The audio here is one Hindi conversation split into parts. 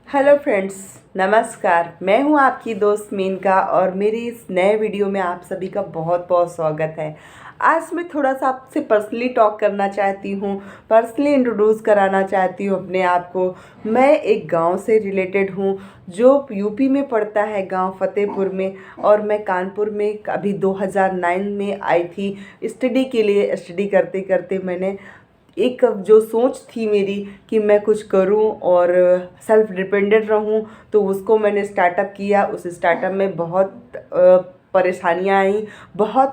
हेलो फ्रेंड्स, नमस्कार। मैं हूं आपकी दोस्त मेनका और मेरी इस नए वीडियो में आप सभी का बहुत बहुत स्वागत है। आज मैं थोड़ा सा आपसे पर्सनली टॉक करना चाहती हूं, पर्सनली इंट्रोड्यूस कराना चाहती हूं अपने आप को। मैं एक गांव से रिलेटेड हूं जो यूपी में पड़ता है, गांव फतेहपुर में। और मैं कानपुर में अभी 2009 में आई थी स्टडी के लिए। स्टडी करते करते मैंने एक जो सोच थी मेरी कि मैं कुछ करूं और सेल्फ डिपेंडेंट रहूं, तो उसको मैंने स्टार्टअप किया। उस स्टार्टअप में बहुत परेशानियां आई, बहुत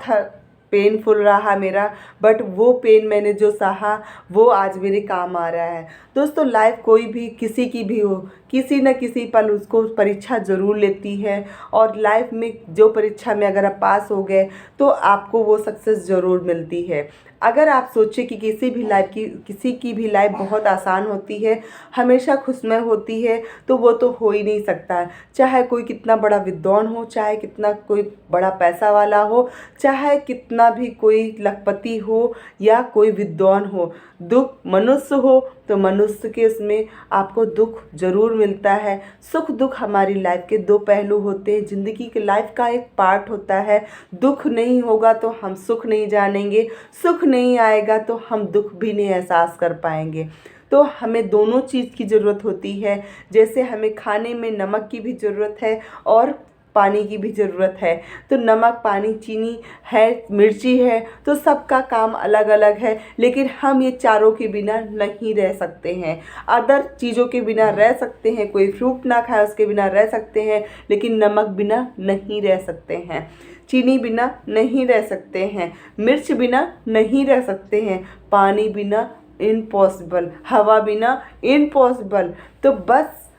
पेनफुल रहा मेरा, बट वो पेन मैंने जो सहा वो आज मेरे काम आ रहा है। दोस्तों, लाइफ कोई भी किसी की भी हो, किसी न किसी पल उसको परीक्षा ज़रूर लेती है। और लाइफ में जो परीक्षा में अगर आप पास हो गए तो आपको वो सक्सेस ज़रूर मिलती है। अगर आप सोचें कि किसी की भी लाइफ बहुत आसान होती है, हमेशा खुशमय होती है, तो वो तो हो ही नहीं सकता। चाहे कोई कितना बड़ा विद्वान हो, चाहे कितना कोई बड़ा पैसा वाला हो, चाहे कितना भी कोई लखपति हो या कोई विद्वान हो, दुख मनुष्य हो तो मनुष्य के उसमें आपको दुख ज़रूर मिलता है। सुख दुख हमारी लाइफ के दो पहलू होते हैं, ज़िंदगी के लाइफ का एक पार्ट होता है। दुख नहीं होगा तो हम सुख नहीं जानेंगे, सुख नहीं आएगा तो हम दुख भी नहीं एहसास कर पाएंगे। तो हमें दोनों चीज़ की ज़रूरत होती है। जैसे हमें खाने में नमक की भी ज़रूरत है और पानी की भी ज़रूरत है। तो नमक, पानी, चीनी है, मिर्ची है, तो सबका काम अलग अलग है। लेकिन हम ये चारों के बिना नहीं रह सकते हैं। अदर चीज़ों के बिना रह सकते हैं, कोई फ्रूट ना खाए उसके बिना रह सकते हैं, लेकिन नमक बिना नहीं रह सकते हैं, चीनी बिना नहीं रह सकते हैं, मिर्च बिना नहीं रह सकते हैं, पानी बिना इम्पॉसिबल, हवा बिना इम्पॉसिबल। तो बस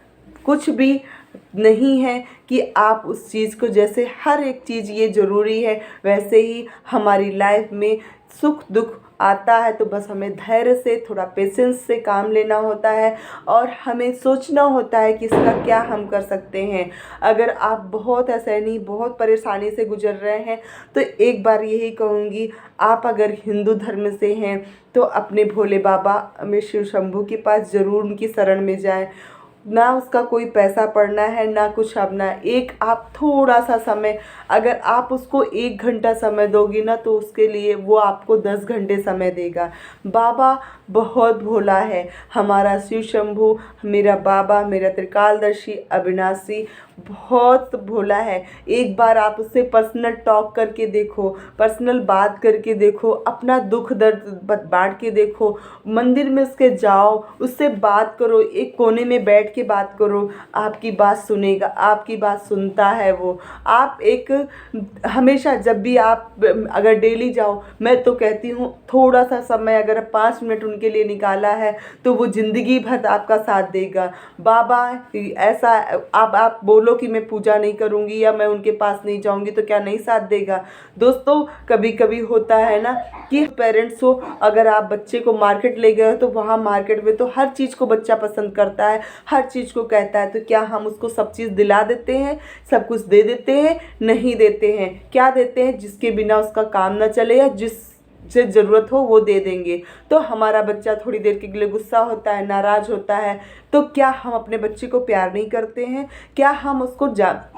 कुछ भी नहीं है कि आप उस चीज़ को, जैसे हर एक चीज़ ये ज़रूरी है, वैसे ही हमारी लाइफ में सुख दुख आता है तो बस हमें धैर्य से, थोड़ा पेशेंस से काम लेना होता है और हमें सोचना होता है कि इसका क्या हम कर सकते हैं। अगर आप बहुत असहनीय, बहुत परेशानी से गुजर रहे हैं तो एक बार यही कहूँगी, आप अगर हिंदू धर्म से हैं तो अपने भोले बाबा में शिव शंभू के पास ज़रूर उनकी शरण में जाएं। ना उसका कोई पैसा पड़ना है, ना कुछ अपना। एक आप थोड़ा सा समय, अगर आप उसको 1 घंटा समय दोगी ना तो उसके लिए वो आपको 10 घंटे समय देगा। बाबा बहुत भोला है, हमारा शिव शंभू, मेरा बाबा, मेरा त्रिकालदर्शी अविनाशी बहुत भोला है। एक बार आप उससे पर्सनल टॉक करके देखो, पर्सनल बात करके देखो, अपना दुख दर्द बांट के देखो, मंदिर में उसके जाओ, उससे बात करो, एक कोने में बैठ के बात करो, आपकी बात सुनेगा, आपकी बात सुनता है वो। आप एक हमेशा जब भी आप अगर डेली जाओ, मैं तो कहती हूँ थोड़ा सा समय अगर 5 मिनट उनके लिए निकाला है तो वो ज़िंदगी भर आपका साथ देगा। बाबा ऐसा, आप बोलो कि मैं पूजा नहीं करूँगी या मैं उनके पास नहीं जाऊँगी तो क्या नहीं साथ देगा। दोस्तों, कभी कभी होता है ना कि पेरेंट्स हो, अगर आप बच्चे को मार्केट ले गए हो तो वहाँ मार्केट में तो हर चीज़ को बच्चा पसंद करता है, हर चीज़ को कहता है, तो क्या हम उसको सब चीज़ दिला देते हैं, सब कुछ दे देते हैं? नहीं देते हैं। क्या देते हैं? जिसके बिना उसका काम ना चले या जिससे ज़रूरत हो वो दे देंगे। तो हमारा बच्चा थोड़ी देर के लिए गुस्सा होता है, नाराज़ होता है, तो क्या हम अपने बच्चे को प्यार नहीं करते हैं? क्या हम उसको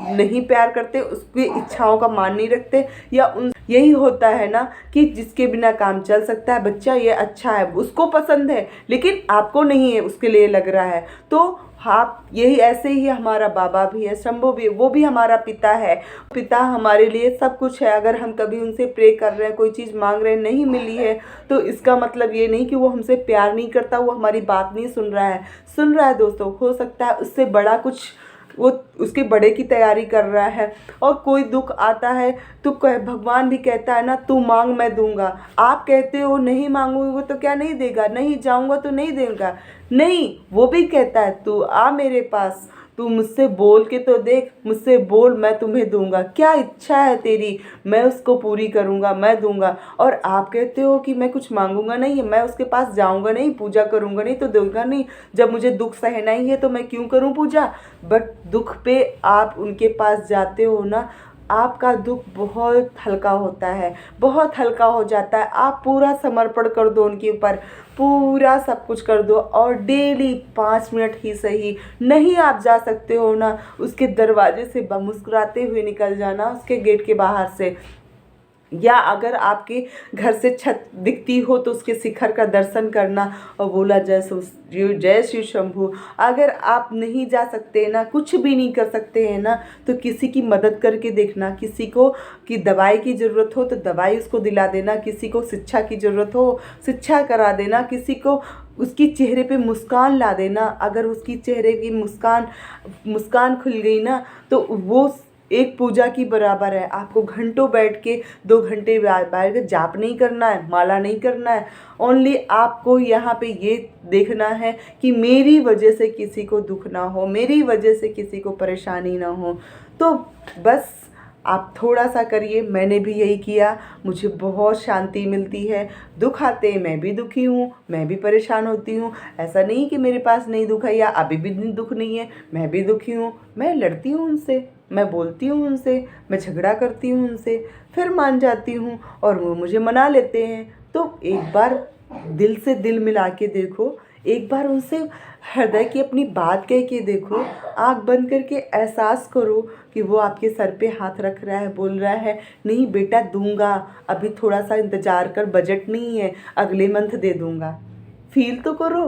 नहीं प्यार करते, उसकी इच्छाओं का मान नहीं रखते? या उन यही होता है ना कि जिसके बिना काम चल सकता है, बच्चा ये अच्छा है, उसको पसंद है, लेकिन आपको नहीं है, उसके लिए लग रहा है। तो आप यही ऐसे ही हमारा बाबा भी है, शंभू भी, वो भी हमारा पिता है। पिता हमारे लिए सब कुछ है। अगर हम कभी उनसे प्रे कर रहे हैं, कोई चीज़ मांग रहे हैं, नहीं मिली है, तो इसका मतलब ये नहीं कि वो हमसे प्यार नहीं करता, वो हमारी बात नहीं सुन रहा है। सुन रहा है दोस्तों, हो सकता है उससे बड़ा कुछ वो उसके बड़े की तैयारी कर रहा है। और कोई दुख आता है तो भगवान भी कहता है ना, तू मांग मैं दूंगा। आप कहते हो नहीं मांगूंगा तो क्या नहीं देगा, नहीं जाऊंगा तो नहीं देगा, नहीं, वो भी कहता है तू आ मेरे पास, तू मुझसे बोल के तो देख, मुझसे बोल, मैं तुम्हें दूंगा। क्या इच्छा है तेरी, मैं उसको पूरी करूंगा, मैं दूंगा। और आप कहते हो कि मैं कुछ मांगूंगा नहीं, मैं उसके पास जाऊंगा नहीं, पूजा करूंगा नहीं तो दूंगा नहीं। जब मुझे दुख सहना ही है तो मैं क्यों करूं पूजा? बट दुख पे आप उनके पास जाते हो ना, आपका दुख बहुत हल्का होता है, बहुत हल्का हो जाता है। आप पूरा समर्पण कर दो उनके ऊपर, पूरा सब कुछ कर दो और डेली 5 मिनट ही सही, नहीं आप जा सकते हो ना, उसके दरवाजे से मुस्कुराते हुए निकल जाना, उसके गेट के बाहर से। या अगर आपके घर से छत दिखती हो तो उसके शिखर का दर्शन करना और बोला जय शिव शंभू। अगर आप नहीं जा सकते ना, कुछ भी नहीं कर सकते हैं ना, तो किसी की मदद करके देखना। किसी को की दवाई की ज़रूरत हो तो दवाई उसको दिला देना, किसी को शिक्षा की ज़रूरत हो शिक्षा करा देना, किसी को उसकी चेहरे पे मुस्कान ला देना। अगर उसकी चेहरे की मुस्कान खुल गई ना, तो वो एक पूजा की बराबर है। आपको घंटों बैठ के 2 घंटे बैठ के जाप नहीं करना है, माला नहीं करना है। ओनली आपको यहाँ पे ये देखना है कि मेरी वजह से किसी को दुख ना हो, मेरी वजह से किसी को परेशानी ना हो। तो बस आप थोड़ा सा करिए, मैंने भी यही किया, मुझे बहुत शांति मिलती है। दुख आते हैं, मैं भी दुखी हूँ, मैं भी परेशान होती हूँ। ऐसा नहीं कि मेरे पास नहीं दुख है या अभी भी दुख नहीं है, मैं भी दुखी हूँ। मैं लड़ती हूँ उनसे, मैं बोलती हूँ उनसे, मैं झगड़ा करती हूँ उनसे, फिर मान जाती हूँ और वो मुझे मना लेते हैं। तो एक बार दिल से दिल मिला के देखो, एक बार उनसे हृदय की अपनी बात कह के देखो, आँख बंद करके एहसास करो कि वो आपके सर पे हाथ रख रहा है, बोल रहा है नहीं बेटा दूंगा, अभी थोड़ा सा इंतज़ार कर, बजट नहीं है, अगले मंथ दे दूंगा। फील तो करो,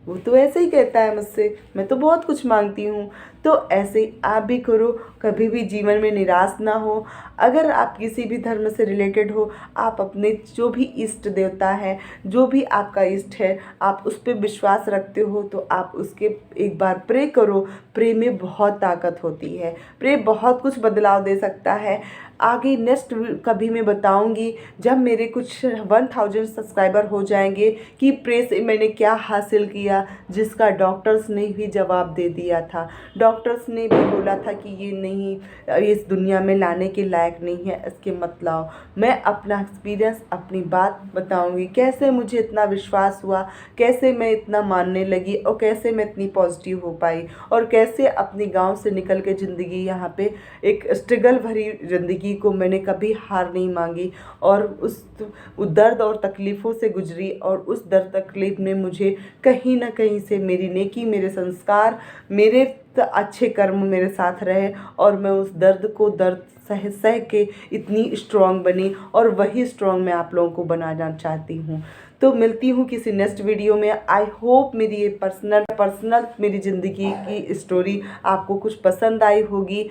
वो तो ऐसे ही कहता है मुझसे, मैं तो बहुत कुछ मांगती हूँ। तो ऐसे ही आप भी करो, कभी भी जीवन में निराश ना हो। अगर आप किसी भी धर्म से रिलेटेड हो, आप अपने जो भी इष्ट देवता है, जो भी आपका इष्ट है, आप उस पर विश्वास रखते हो तो आप उसके एक बार प्रे करो। प्रे में बहुत ताकत होती है, प्रे बहुत कुछ बदलाव दे सकता है। आगे नेक्स्ट कभी मैं बताऊंगी जब मेरे कुछ 1000 सब्सक्राइबर हो जाएंगे कि प्रे से मैंने क्या हासिल किया, जिसका डॉक्टर्स ने भी जवाब दे दिया था। डॉक्टर्स ने भी बोला था कि ये नहीं, इस दुनिया में लाने के लायक नहीं है, इसके मत लाओ। मैं अपना एक्सपीरियंस, अपनी बात बताऊंगी, कैसे मुझे इतना विश्वास हुआ, कैसे मैं इतना मानने लगी और कैसे मैं इतनी पॉजिटिव हो पाई और कैसे अपनी गांव से निकल के ज़िंदगी यहाँ पे एक स्ट्रगल भरी ज़िंदगी को मैंने कभी हार नहीं मांगी और उस दर्द और तकलीफ़ों से गुजरी। और उस दर्द तकलीफ़ ने मुझे कहीं ना कहीं से मेरी नेकी, मेरे संस्कार, मेरे अच्छे कर्म मेरे साथ रहे और मैं उस दर्द को दर्द सह सह के इतनी स्ट्रॉन्ग बनी और वही स्ट्रॉन्ग मैं आप लोगों को बनाना चाहती हूँ। तो मिलती हूँ किसी नेक्स्ट वीडियो में। आई होप मेरी ये पर्सनल मेरी ज़िंदगी की स्टोरी आपको कुछ पसंद आई होगी।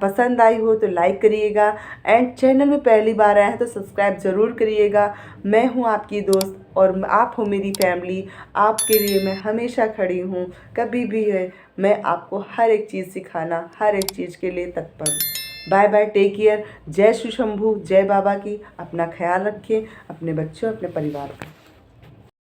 पसंद आई हो तो लाइक करिएगा एंड चैनल में पहली बार आए हैं तो सब्सक्राइब ज़रूर करिएगा। मैं हूँ आपकी दोस्त और आप हो मेरी फैमिली, आपके लिए मैं हमेशा खड़ी हूँ। कभी भी है मैं आपको हर एक चीज़ सिखाना, हर एक चीज़ के लिए तत्पर हूँ। Bye bye, take care. Jai Shiv Shambhu, जय बाबा की। अपना ख्याल रखें, अपने बच्चों, अपने परिवार का।